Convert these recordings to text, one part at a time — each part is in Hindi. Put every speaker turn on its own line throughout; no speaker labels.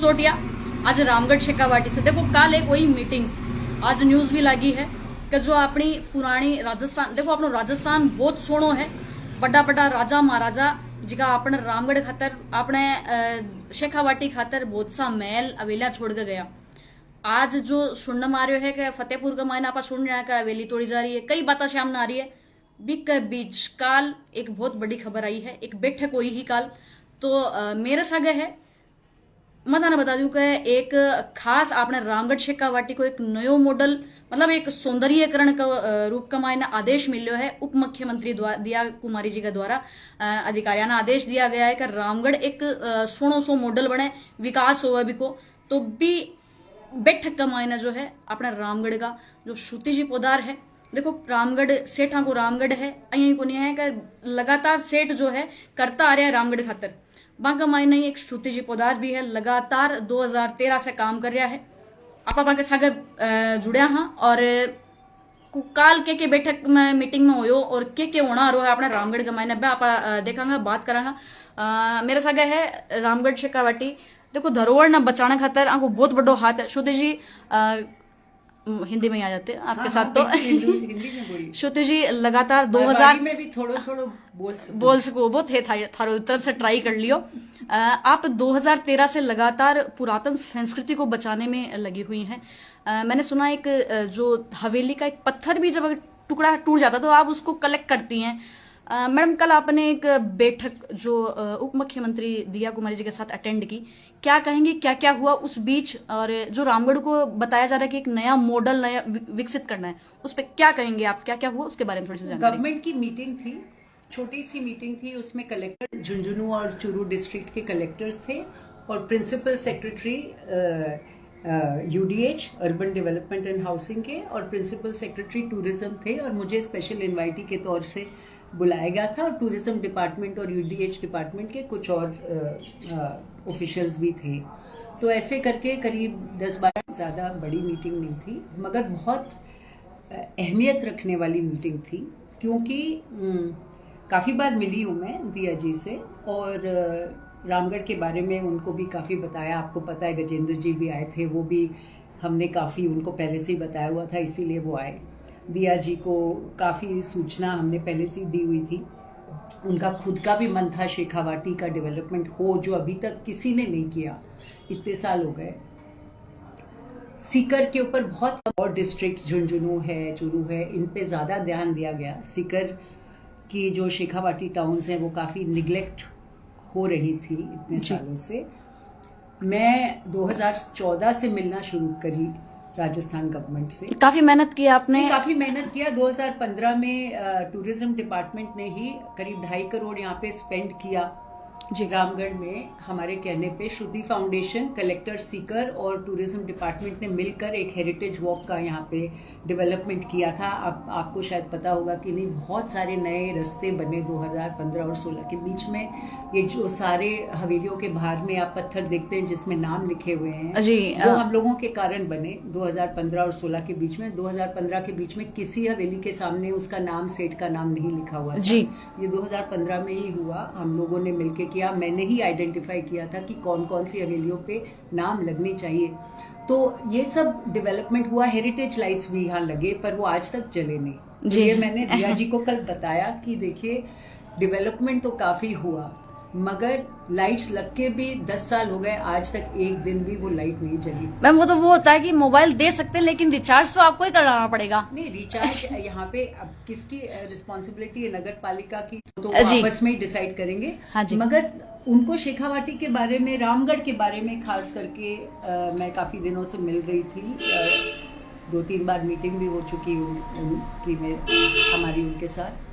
सोटिया आज रामगढ़ शेखावाटी से देखो कल एक वही मीटिंग आज न्यूज भी लगी है कि जो अपनी पुरानी राजस्थान देखो अपनो राजस्थान बहुत सोनो है बड़ा बड़ा राजा महाराजा जिका अपने रामगढ़ खातर अपने शेखावाटी खातर बहुत सा महल हवेलियां छोड़ के गया। आज जो सुनने में आ रहा है कि फतेहपुर का मायना आप सुन रहे हैं कि हवेली तोड़ी जा रही है, कई बातें सामने आ रही है। बीच के बीच काल एक बहुत बड़ी खबर आई है, एक बैठक हुई ही काल तो मेरे सगे है मैं बता दूं कि एक खास आपने रामगढ़ शेखावाटी को एक नयो मॉडल मतलब एक सौंदर्यकरण का रूप का मायने आदेश मिलो है। उप मुख्यमंत्री दिया कुमारी जी के द्वारा अधिकारियों ने आदेश दिया गया है कि रामगढ़ एक सोनो सो मॉडल बने, विकास हो अभी को तो भी बैठक का मायना जो है अपना रामगढ़ का जो श्रुति जी पौधार है। देखो रामगढ़ सेठा को रामगढ़ है यही को नहीं है कि लगातार सेठ जो है करता आ रहा है रामगढ़ खातर। बांका मायने एक श्रुति जी पौधार भी है, लगातार 2013 से काम कर रहा है। आप के सागे जुड़िया हाँ और काल के बैठक में मीटिंग में होयो और के होना रो है अपने रामगढ़ के मायने आप देखांगा बात करांगा। मेरे सागे है रामगढ़ शेखावाटी देखो धरोहर न बचाने खातर आपको बहुत बड़ो हाथ है। श्रुति जी हिंदी में ही आ जाते हैं आपके साथ तो
हिंदी में बोलिए।
श्रुति जी लगातार 2000
में भी थोड़ो थोड़ो
बोल सको वो थे थारो तरफ से ट्राई कर लियो। आप 2013 से लगातार पुरातन संस्कृति को बचाने में लगी हुई हैं। मैंने सुना एक जो हवेली का एक पत्थर भी जब टुकड़ा टूट जाता तो आप उसको कलेक्ट करती हैं। मैडम कल आपने एक बैठक जो उप मुख्यमंत्री दिया कुमारी जी के साथ अटेंड की, क्या कहेंगे क्या क्या हुआ उस बीच और जो रामगढ़ को बताया जा रहा है कि एक नया मॉडल नया विकसित करना है उस पर क्या कहेंगे आप, क्या क्या हुआ उसके बारे में थोड़ी सी जानकारी।
गवर्नमेंट की मीटिंग थी, छोटी सी मीटिंग थी, उसमें कलेक्टर झुंझुनू और चूरू डिस्ट्रिक्ट के कलेक्टर्स थे और principal secretary UDH urban development and housing के और प्रिंसिपल सेक्रेटरी टूरिज्म थे और मुझे स्पेशल इन्वाइटी के तौर से बुलाया गया था और टूरिज्म डिपार्टमेंट और यूडीएच डिपार्टमेंट के कुछ और ऑफिशियल्स भी थे। तो ऐसे करके करीब 10-12 ज़्यादा बड़ी मीटिंग नहीं थी मगर बहुत अहमियत रखने वाली मीटिंग थी क्योंकि काफ़ी बार मिली हूँ मैं दिया जी से और रामगढ़ के बारे में उनको भी काफ़ी बताया। आपको पता है गजेंद्र जी भी आए थे, वो भी हमने काफ़ी उनको पहले से ही बताया हुआ था इसीलिए वो आए। दिया जी को काफ़ी सूचना हमने पहले से दी हुई थी। उनका खुद का भी मन था शेखावाटी का डेवलपमेंट हो जो अभी तक किसी ने नहीं किया, इतने साल हो गए। सीकर के ऊपर बहुत और डिस्ट्रिक्ट झुंझुनू है चूरू है इन पे ज़्यादा ध्यान दिया गया। सीकर की जो शेखावाटी टाउन्स हैं वो काफ़ी निगलेक्ट हो रही थी इतने सालों से। मैं 2014 से मिलना शुरू करी राजस्थान गवर्नमेंट से।
काफी मेहनत की आपने।
काफी मेहनत किया। 2015 में टूरिज्म डिपार्टमेंट ने ही करीब 2.5 करोड़ यहाँ पे स्पेंड किया जी रामगढ़ में। हमारे कहने पे श्रुति फाउंडेशन, कलेक्टर सीकर और टूरिज्म डिपार्टमेंट ने मिलकर एक हेरिटेज वॉक का यहाँ पे डेवलपमेंट किया था। अब आपको शायद पता होगा कि नहीं, बहुत सारे नए रास्ते बने 2015 और 16 के बीच में। ये जो सारे हवेलियों के बाहर में आप पत्थर देखते हैं जिसमें नाम लिखे हुए हैं
जी,
वो हम लोगों के कारण बने 2015 और 16 के बीच में। 2015 के बीच में किसी हवेली के सामने उसका नाम, सेठ का नाम नहीं लिखा हुआ था जी। ये 2015 में ही हुआ, हम लोगों ने मिलकर किया। मैंने ही आइडेंटिफाई किया था कि कौन कौन सी हवेलियों पे नाम लगने चाहिए। तो ये सब डेवलपमेंट हुआ। हेरिटेज लाइट्स भी यहाँ लगे पर वो आज तक जले नहीं जी। ये मैंने दिया जी को कल बताया कि देखिए डेवलपमेंट तो काफी हुआ मगर लाइट्स लग के भी 10 साल हो गए, आज तक एक दिन भी वो लाइट नहीं जली।
मैम वो तो वो होता है कि मोबाइल दे सकते हैं लेकिन रिचार्ज तो आपको ही कराना पड़ेगा।
नहीं, रिचार्ज यहाँ पे अब किसकी रिस्पॉन्सिबिलिटी है? नगर पालिका की, तो आपस में ही डिसाइड करेंगे।
हाँ जी।
मगर उनको शेखावाटी के बारे में, रामगढ़ के बारे में खास करके मैं काफी दिनों से मिल रही थी। 2-3 बार मीटिंग भी हो चुकी उनकी हमारी उनके साथ।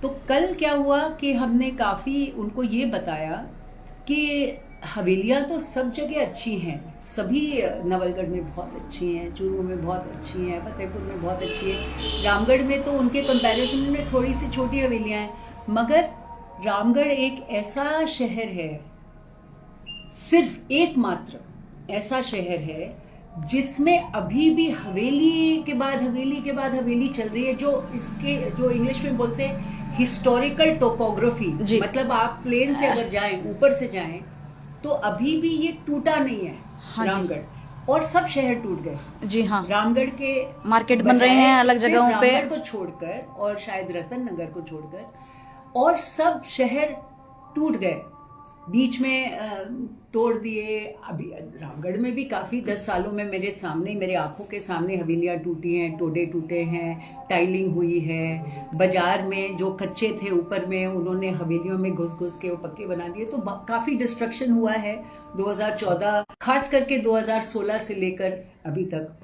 तो कल क्या हुआ कि हमने काफ़ी उनको ये बताया कि हवेलियाँ तो सब जगह अच्छी हैं, सभी नवलगढ़ में बहुत अच्छी हैं, चूरू में बहुत अच्छी हैं, फतेहपुर में बहुत अच्छी है। रामगढ़ में तो उनके कंपैरिजन में थोड़ी सी छोटी हवेलियाँ हैं मगर रामगढ़ एक ऐसा शहर है, सिर्फ एकमात्र ऐसा शहर है जिसमें अभी भी हवेली के बाद हवेली के बाद हवेली चल रही है। जो इंग्लिश में बोलते हैं हिस्टोरिकल टोपोग्राफी, मतलब आप प्लेन से अगर जाएं, ऊपर से जाएं तो अभी भी ये टूटा नहीं है।
हाँ जी।
रामगढ़, और सब शहर टूट गए।
जी हाँ,
रामगढ़ के
मार्केट बन रहे हैं अलग
सिर्फ
जगहों पे।
रामगढ़ को छोड़कर और शायद रतन नगर को छोड़कर, और सब शहर टूट गए, बीच में तोड़ दिए। अभी रामगढ़ में भी काफी 10 सालों में मेरे सामने, मेरे आंखों के सामने हवेलियां टूटी हैं, टोडे टूटे हैं, टाइलिंग हुई है। बाजार में जो कच्चे थे ऊपर में, उन्होंने हवेलियों में घुस घुस के वो पक्के बना दिए। तो काफी डिस्ट्रक्शन हुआ है 2014, खास करके 2016 से लेकर अभी तक।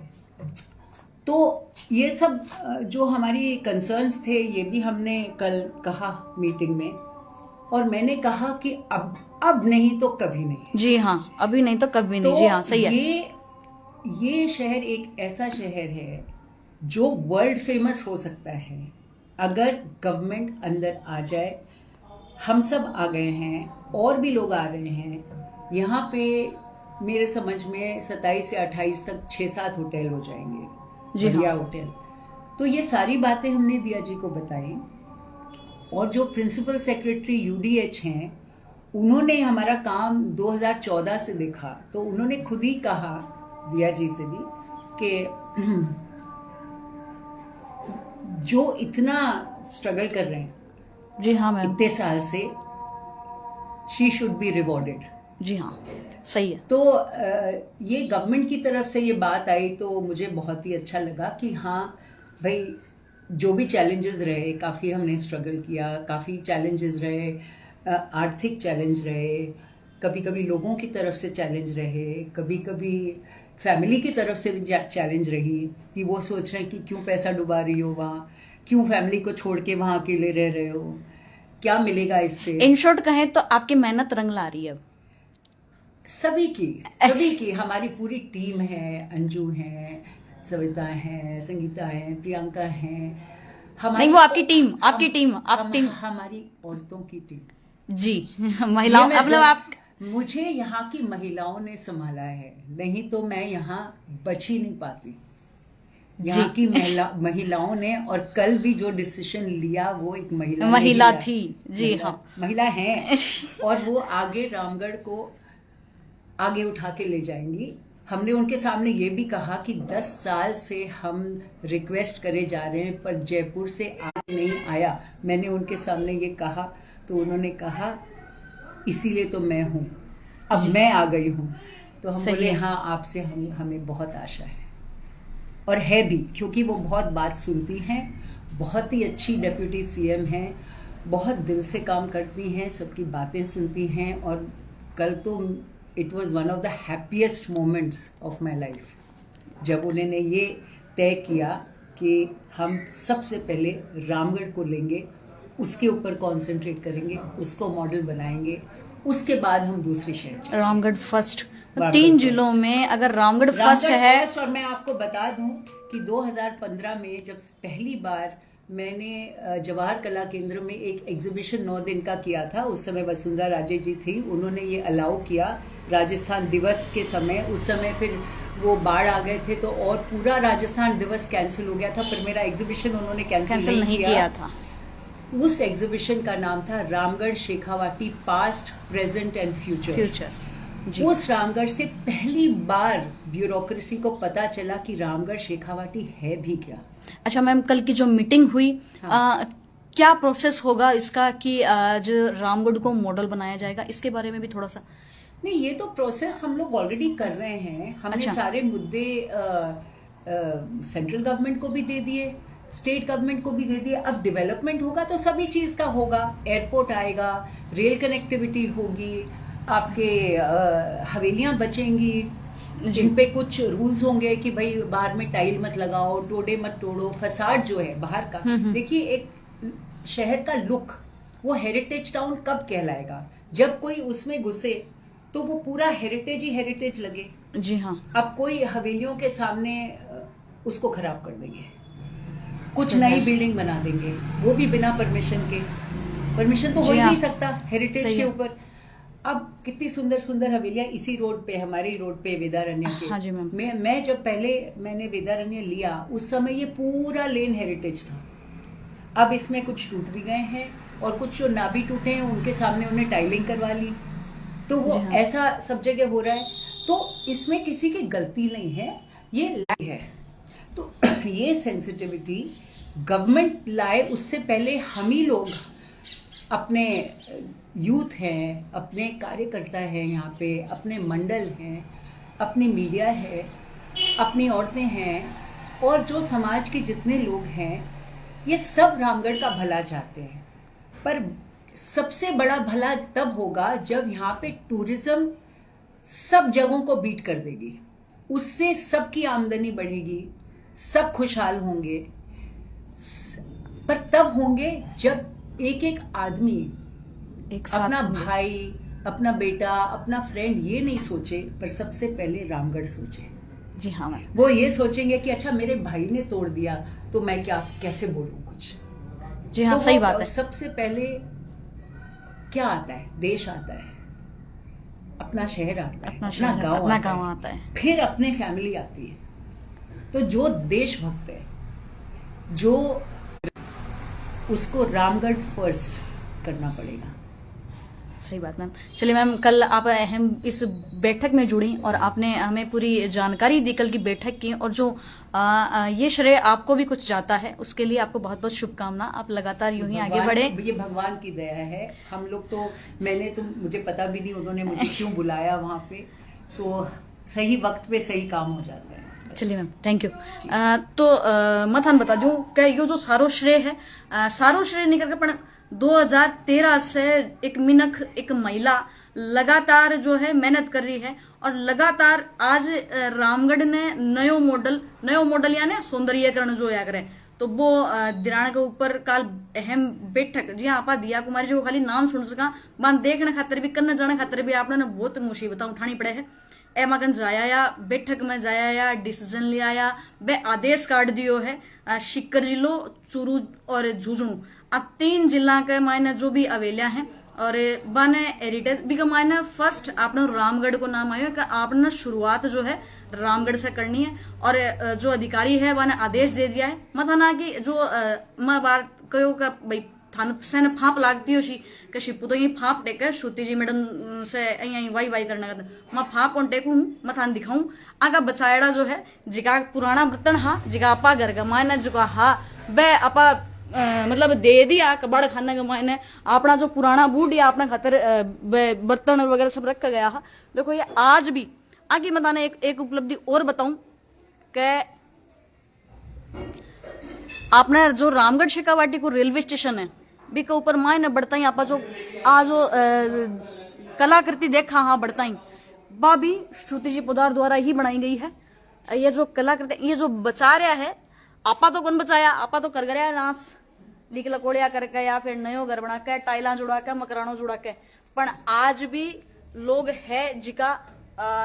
तो ये सब जो हमारी कंसर्न्स थे, ये भी हमने कल कहा मीटिंग में, और मैंने कहा कि अब नहीं तो कभी नहीं।
जी हाँ, अभी नहीं तो कभी नहीं।
तो
जी हाँ, सही है।
ये शहर एक ऐसा शहर है जो वर्ल्ड फेमस हो सकता है अगर गवर्नमेंट अंदर आ जाए। हम सब आ गए हैं, और भी लोग आ रहे हैं। यहाँ पे मेरे समझ में 27 से 28 तक 6-7 होटल हो जाएंगे,
जी हाँ।
बढ़िया होटल। तो ये सारी बातें हमने दिया जी को बताई, और जो प्रिंसिपल सेक्रेटरी यूडीएच हैं, उन्होंने हमारा काम 2014 से देखा। तो उन्होंने खुद ही कहा दिया जी से भी कि जो इतना स्ट्रगल कर रहे हैं
जी हाँ मैम।
इतने साल से, शी शुड बी रिवॉर्डेड।
जी हाँ, सही है।
तो ये गवर्नमेंट की तरफ से ये बात आई तो मुझे बहुत ही अच्छा लगा कि हाँ भाई, जो भी चैलेंजेस रहे, काफ़ी हमने स्ट्रगल किया, काफ़ी चैलेंजेस रहे, आर्थिक चैलेंज रहे, कभी कभी लोगों की तरफ से चैलेंज रहे, कभी कभी फैमिली की तरफ से भी चैलेंज रही कि वो सोच रहे हैं कि क्यों पैसा डुबा रही हो वहाँ, क्यों फैमिली को छोड़ के वहाँ अकेले रह रहे हो, क्या मिलेगा इससे।
इन शॉर्ट कहें तो आपकी मेहनत रंग ला रही है अब।
सभी की हमारी पूरी टीम है, अंजू है, सविता है, संगीता है, प्रियंका है,
नहीं वो आपकी टीम, आपकी टीम, आप टीम,
हमारी औरतों की टीम
जी। महिलाओं, मतलब आप,
मुझे यहाँ की महिलाओं ने संभाला है, नहीं तो मैं यहाँ बच ही नहीं पाती। यहाँ की महिलाओं ने, और कल भी जो डिसीजन लिया वो एक महिला
थी। जी हाँ,
महिला है, और वो आगे रामगढ़ को आगे उठा के ले जाएंगी। हमने उनके सामने ये भी कहा कि 10 साल से हम रिक्वेस्ट करे जा रहे हैं, पर जयपुर से आगे नहीं आया। मैंने उनके सामने ये कहा तो उन्होंने कहा इसीलिए तो मैं हूँ, अब मैं आ गई हूँ। तो हम बोले हाँ, आपसे हमें बहुत आशा है, और है भी, क्योंकि वो बहुत बात सुनती हैं, बहुत ही अच्छी डेप्यूटी सीएम हैं, बहुत दिल से काम करती हैं, सबकी बातें सुनती हैं। और कल तो it was one of the happiest moments of my life, जब उन्होंने ये तय किया कि हम सबसे पहले रामगढ़ को लेंगे, उसके ऊपर कॉन्सेंट्रेट करेंगे, उसको मॉडल बनाएंगे, उसके बाद हम दूसरे शहर।
रामगढ़ फर्स्ट, 3 जिलों में अगर रामगढ़ फर्स्ट है।
और मैं आपको बता दूं कि 2015 में जब पहली बार मैंने जवाहर कला केंद्र में एक एग्जीबिशन 9 दिन का किया था, उस समय वसुंधरा राजे जी थी, उन्होंने ये अलाउ किया राजस्थान दिवस के समय। उस समय फिर वो बाढ़ आ गए थे, तो और पूरा राजस्थान दिवस कैंसिल हो गया था, पर मेरा एग्जीबिशन उन्होंने कैंसिल नहीं किया था। उस एग्जीबिशन का नाम था Ramgarh Shekhawati past, present and future. उस रामगढ़ से पहली बार ब्यूरोक्रेसी को पता चला कि रामगढ़ शेखावाटी है भी क्या।
अच्छा मैम, कल की जो मीटिंग हुई, हाँ। क्या प्रोसेस होगा इसका कि जो रामगढ़ को मॉडल बनाया जाएगा, इसके बारे में भी थोड़ा सा।
नहीं, ये तो प्रोसेस हम लोग ऑलरेडी कर रहे हैं। हमने सारे मुद्दे सेंट्रल गवर्नमेंट को भी दे दिए, स्टेट गवर्नमेंट को भी दे दिए। अब डेवलपमेंट होगा तो सभी चीज का होगा, एयरपोर्ट आएगा, रेल कनेक्टिविटी होगी, आपके हवेलियां बचेंगी, जिन पे कुछ रूल्स होंगे कि भाई बाहर में टाइल मत लगाओ, टोडे मत तोड़ो, फसाड जो है बाहर का। देखिए, एक शहर का लुक, वो हेरिटेज टाउन कब कहलाएगा? जब कोई उसमें घुसे तो वो पूरा हेरिटेज ही हेरिटेज लगे।
जी हाँ।
अब कोई हवेलियों के सामने उसको खराब कर देंगे, कुछ नई बिल्डिंग बना देंगे, वो भी बिना परमिशन के। परमिशन तो हो ही नहीं सकता हेरिटेज के ऊपर। अब कितनी सुंदर सुंदर हवेलियां इसी रोड पे, हमारे रोड पे, वेदारण्य के।
हाँ जी मैम।
मैं जब पहले मैंने वेदारण्य लिया, उस समय ये पूरा लेन हेरिटेज था। अब इसमें कुछ टूट भी गए हैं, और कुछ जो ना भी टूटे हैं उनके सामने उन्हें टाइलिंग करवा ली। तो वो ऐसा सब जगह हो रहा है। तो इसमें किसी की गलती नहीं है, ये लाई है। तो ये सेंसिटिविटी गवर्नमेंट लाए उससे पहले हम ही लोग अपने यूथ हैं, अपने कार्यकर्ता हैं, यहाँ पे अपने मंडल हैं, अपनी मीडिया है, अपनी औरतें हैं और जो समाज के जितने लोग हैं, ये सब रामगढ़ का भला चाहते हैं। पर सबसे बड़ा भला तब होगा जब यहाँ पे टूरिज्म सब जगहों को बीट कर देगी, उससे सबकी आमदनी बढ़ेगी, सब खुशहाल होंगे। पर तब होंगे जब एक एक आदमी
एक साथ
अपना
होंगे।
भाई, अपना बेटा, अपना फ्रेंड ये नहीं सोचे, पर सबसे पहले रामगढ़ सोचे।
जी हाँ मैम,
वो ये सोचेंगे कि अच्छा मेरे भाई ने तोड़ दिया तो मैं क्या कैसे बोलूं कुछ।
जी हाँ,
तो
सही
वो
बात है।
सबसे पहले क्या आता है? देश आता है, अपना शहर आता है,
अपना शहर,
गांव
अपना
आता
गाँव
है,
आता है।
फिर अपने फैमिली आती है। तो जो देशभक्त है, जो उसको रामगढ़ फर्स्ट करना पड़ेगा।
सही बात मैम। चलिए मैम, कल आप अहम इस बैठक में जुड़ी और आपने हमें पूरी जानकारी दी कल की बैठक की, और जो ये श्रेय आपको भी कुछ जाता है, उसके लिए आपको बहुत बहुत शुभकामना। आप लगातार यूं ही आगे बढ़े।
ये भगवान की दया है। हम लोग तो मुझे पता भी नहीं उन्होंने मुझे क्यों बुलाया वहाँ पे, तो सही वक्त पे सही काम हो जाता है।
चलिए मैम, थैंक यू। मैं थान बता दूं कि यो जो सारो श्रेय है, सारो श्रेय निकल के पण 2013 से एक मिनख, एक महिला लगातार जो है मेहनत कर रही है, और लगातार आज रामगढ़ ने नयो मॉडल यानी सौंदर्यीकरण जो या करे, तो वो दिराना के ऊपर काल अहम बैठक जी हाँ आपा दिया कुमारी जी को खाली नाम सुन सका, बान देखने खातिर भी, करने जाने खातिर भी आपने ने बहुत मुसीबत उठानी पड़े है। एमागन जाया या बैठक में जाया या डिसीजन लिया या बे आदेश काट दियो है। शिकर जिलो, चूरू और झुंझुनू, अब 3 जिला के मायने जो भी अवेलिया हैं, और बाने हेरिटेज भी का मायने फर्स्ट आपने रामगढ़ को नाम आयो कि आपने शुरुआत जो है रामगढ़ से करनी है। और जो अधिकारी है बाने आदेश दे दिया है, मथाना की जो मैं बात कहो का भाई थान से ने फाप लागती होशी कि शिपू तो ये फाप टेके श्रुति जी मैडम से यही वाई करने का, मैं फाप कौन टेकू हूँ, मैं थान दिखाऊं आगा बचाएड़ा जो है जिका पुराना बर्तन हा, जिका आपा घर का मायने जो हा बे आपा मतलब दे दिया कबाड़ खाने के मायने अपना जो पुराना बूढ़ या अपना खातर बर्तन वगैरह सब रखा गया हा। देखो ये आज भी आगे बताने एक उपलब्धि और बताऊं कि आपने जो रामगढ़ शेखावाटी को रेलवे स्टेशन है बी के ऊपर मायने बढ़ता ही आपा जो आज कलाकृति देखा हाँ बढ़ता ही बा भी श्रुति जी पोदार द्वारा ही बनाई गई है। ये जो कलाकृति, ये जो बचा रहा है, आपा तो कौन बचाया, आपा तो कर गया नाश लिख लकोड़िया करके या फिर नयो घर बना के, टाइला जुड़ा के, मकरानो जुड़ा के, पर आज भी लोग है जिका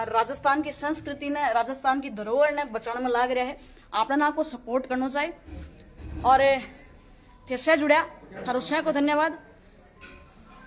राजस्थान की संस्कृति ने, राजस्थान की धरोहर ने बचाने में लाग रहा है। आपने ना को सपोर्ट करना चाहिए। और थे से जुड़ा थारो से को धन्यवाद।